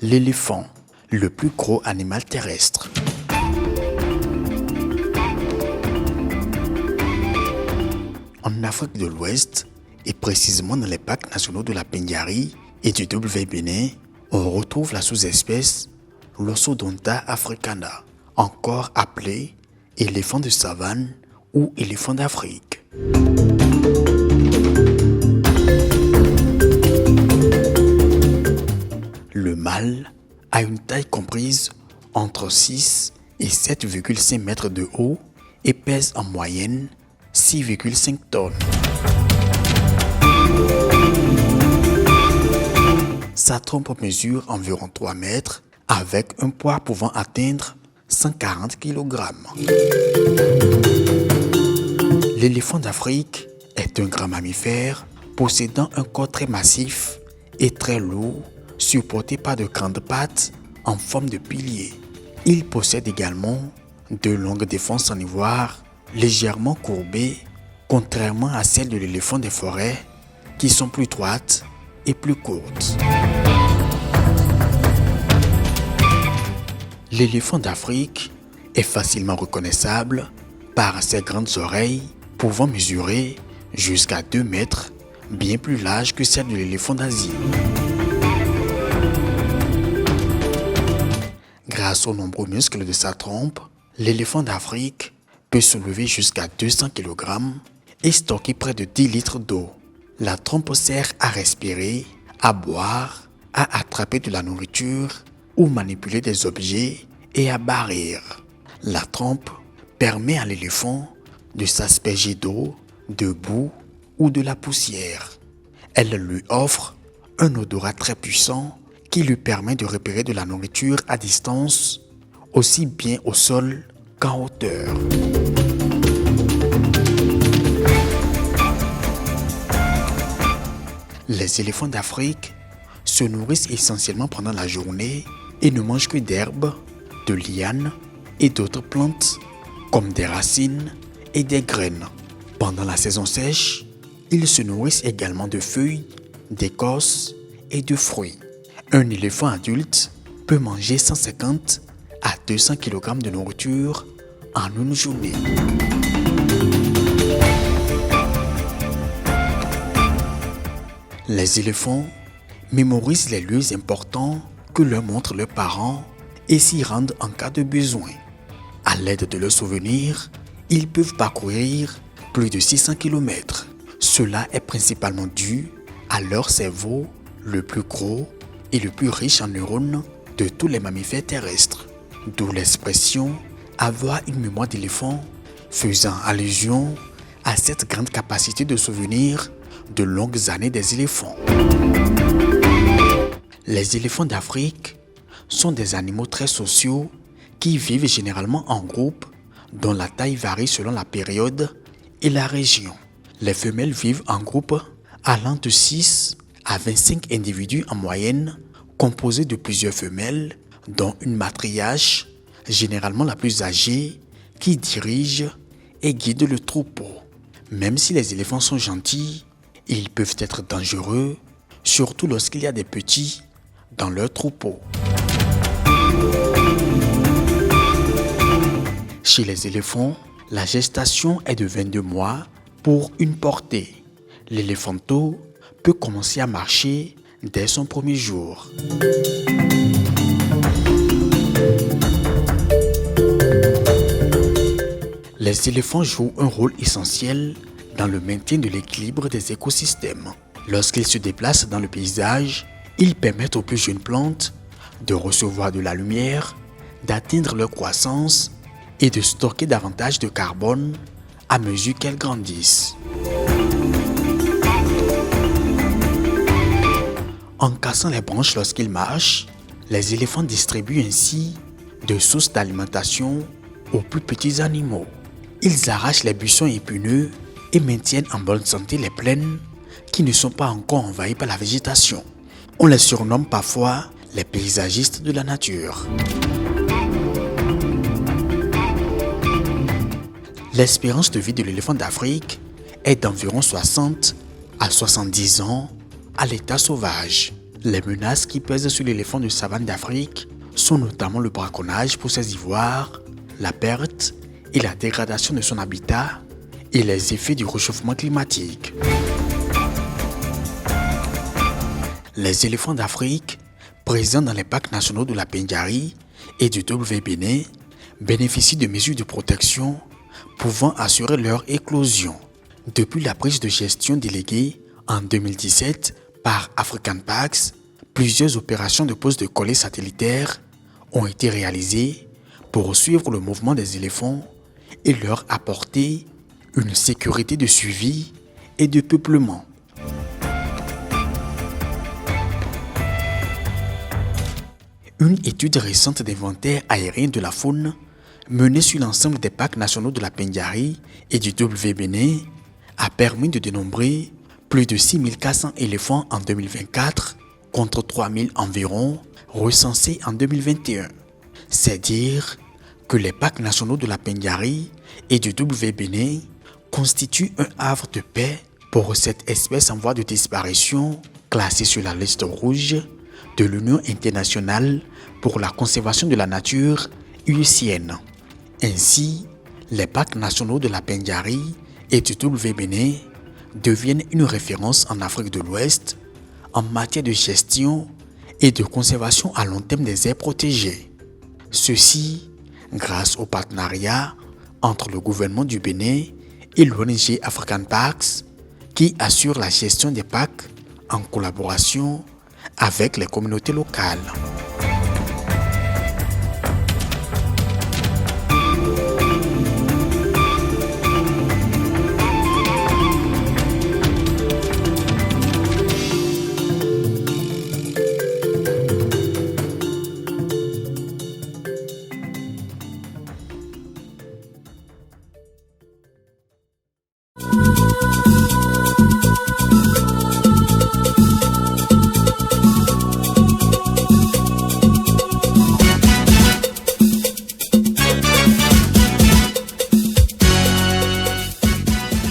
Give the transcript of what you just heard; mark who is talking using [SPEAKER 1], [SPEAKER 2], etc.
[SPEAKER 1] L'éléphant, le plus gros animal terrestre. En Afrique de l'Ouest, et précisément dans les parcs nationaux de la Pingari et du W-Bénin, on retrouve la sous-espèce Loxodonta africana, encore appelée éléphant de savane ou éléphant d'Afrique. Le mâle a une taille comprise entre 6 et 7,5 mètres de haut et pèse en moyenne 6,5 tonnes. Sa trompe mesure environ 3 mètres avec un poids pouvant atteindre 140 kg. L'éléphant d'Afrique est un grand mammifère possédant un corps très massif et très lourd, supporté par de grandes pattes en forme de pilier. Il possède également de longues défenses en ivoire légèrement courbées, contrairement à celles de l'éléphant des forêts qui sont plus droites et plus courtes. L'éléphant d'Afrique est facilement reconnaissable par ses grandes oreilles pouvant mesurer jusqu'à 2 mètres, bien plus larges que celles de l'éléphant d'Asie. Grâce aux nombreux muscles de sa trompe, l'éléphant d'Afrique peut soulever jusqu'à 200 kg et stocker près de 10 litres d'eau. La trompe sert à respirer, à boire, à attraper de la nourriture ou manipuler des objets et à barrir. La trompe permet à l'éléphant de s'asperger d'eau, de boue ou de la poussière. Elle lui offre un odorat très puissant qui lui permet de repérer de la nourriture à distance, aussi bien au sol qu'en hauteur. Les éléphants d'Afrique se nourrissent essentiellement pendant la journée et ne mangent que d'herbes, de lianes et d'autres plantes comme des racines et des graines. Pendant la saison sèche, ils se nourrissent également de feuilles, d'écorces et de fruits. Un éléphant adulte peut manger 150 à 200 kg de nourriture en une journée. Les éléphants mémorisent les lieux importants que leur montrent leurs parents et s'y rendent en cas de besoin. À l'aide de leurs souvenirs, ils peuvent parcourir plus de 600 km. Cela est principalement dû à leur cerveau le plus gros et le plus riche en neurones de tous les mammifères terrestres. D'où l'expression « avoir une mémoire d'éléphant » faisant allusion à cette grande capacité de souvenir de longues années des éléphants. Les éléphants d'Afrique sont des animaux très sociaux qui vivent généralement en groupe dont la taille varie selon la période et la région. Les femelles vivent en groupe allant de 6 à 25 individus en moyenne, composés de plusieurs femelles, dont une matriarche, généralement la plus âgée, qui dirige et guide le troupeau. Même si les éléphants sont gentils, ils peuvent être dangereux, surtout lorsqu'il y a des petits dans leur troupeau. Chez les éléphants, la gestation est de 22 mois pour une portée. L'éléphanteau peut commencer à marcher dès son premier jour. Les éléphants jouent un rôle essentiel dans le maintien de l'équilibre des écosystèmes. Lorsqu'ils se déplacent dans le paysage, ils permettent aux plus jeunes plantes de recevoir de la lumière, d'atteindre leur croissance et de stocker davantage de carbone à mesure qu'elles grandissent. En cassant les branches lorsqu'ils marchent, les éléphants distribuent ainsi de sources d'alimentation aux plus petits animaux. Ils arrachent les buissons épineux et maintiennent en bonne santé les plaines qui ne sont pas encore envahies par la végétation. On les surnomme parfois les paysagistes de la nature. L'espérance de vie de l'éléphant d'Afrique est d'environ 60 à 70 ans à l'état sauvage. Les menaces qui pèsent sur l'éléphant de savane d'Afrique sont notamment le braconnage pour ses ivoires, la perte et la dégradation de son habitat et les effets du réchauffement climatique. Les éléphants d'Afrique, présents dans les parcs nationaux de la Pendjari et du WBN, bénéficient de mesures de protection pouvant assurer leur éclosion. Depuis la prise de gestion déléguée en 2017 par African Parks, plusieurs opérations de pose de collets satellitaires ont été réalisées pour suivre le mouvement des éléphants et leur apporter une sécurité de suivi et de peuplement. Une étude récente d'inventaire aérien de la faune menée sur l'ensemble des parcs nationaux de la Pendjari et du WBN a permis de dénombrer plus de 6400 éléphants en 2024 contre 3000 environ recensés en 2021. C'est dire que les parcs nationaux de la Pendjari et du WBN constituent un havre de paix pour cette espèce en voie de disparition classée sur la liste rouge de l'Union internationale pour la conservation de la nature (UICN). Ainsi, les parcs nationaux de la Pendjari et du WBN deviennent une référence en Afrique de l'Ouest en matière de gestion et de conservation à long terme des aires protégées. Ceci grâce au partenariat entre le gouvernement du Bénin et l'ONG African Parks qui assure la gestion des parcs en collaboration avec les communautés locales.